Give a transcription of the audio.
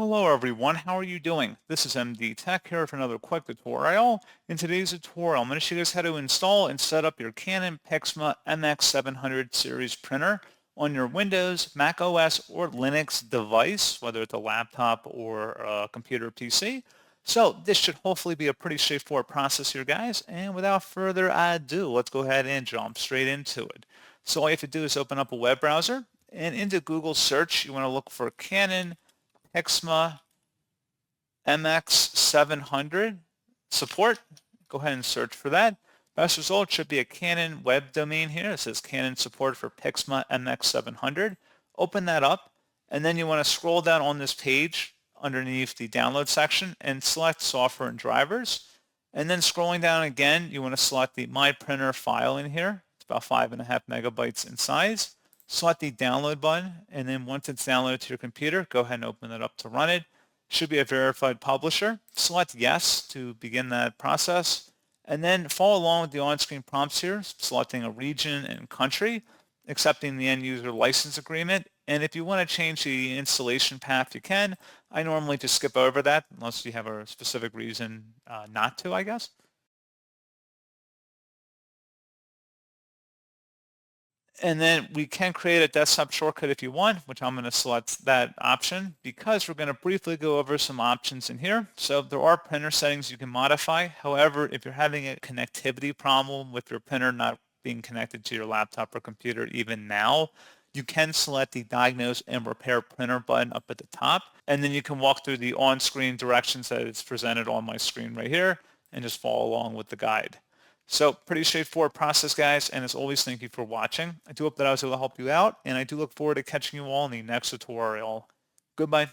Hello everyone, how are you doing? This is MD Tech here for another quick tutorial. In today's tutorial, I'm going to show you guys how to install and set up your Canon PIXMA MX700 series printer on your Windows, Mac OS, or Linux device, whether it's a laptop or a computer PC. So this should hopefully be a pretty straightforward process here, guys. And without further ado, let's go ahead and jump straight into it. So all you have to do is open up a web browser, and into Google search, you want to look for Canon PIXMA MX700 support. Go ahead and search for that. Best result should be a Canon web domain here. It says Canon support for PIXMA MX700. Open that up, and then you want to scroll down on this page underneath the download section and select software and drivers. And then scrolling down again, you want to select the My Printer file in here. It's about 5.5 megabytes in size. Select the download button, and then once it's downloaded to your computer, go ahead and open it up to run it. Should be a verified publisher. Select yes to begin that process, and then follow along with the on-screen prompts here, selecting a region and country, accepting the end user license agreement. And if you want to change the installation path, you can. I normally just skip over that unless you have a specific reason not to, I guess. And then we can create a desktop shortcut if you want, which I'm going to select that option because we're going to briefly go over some options in here. So there are printer settings you can modify. However, if you're having a connectivity problem with your printer not being connected to your laptop or computer even now, you can select the Diagnose and Repair Printer button up at the top, and then you can walk through the on-screen directions that is presented on my screen right here and just follow along with the guide. So pretty straightforward process, guys, and as always, thank you for watching. I do hope that I was able to help you out, and I do look forward to catching you all in the next tutorial. Goodbye.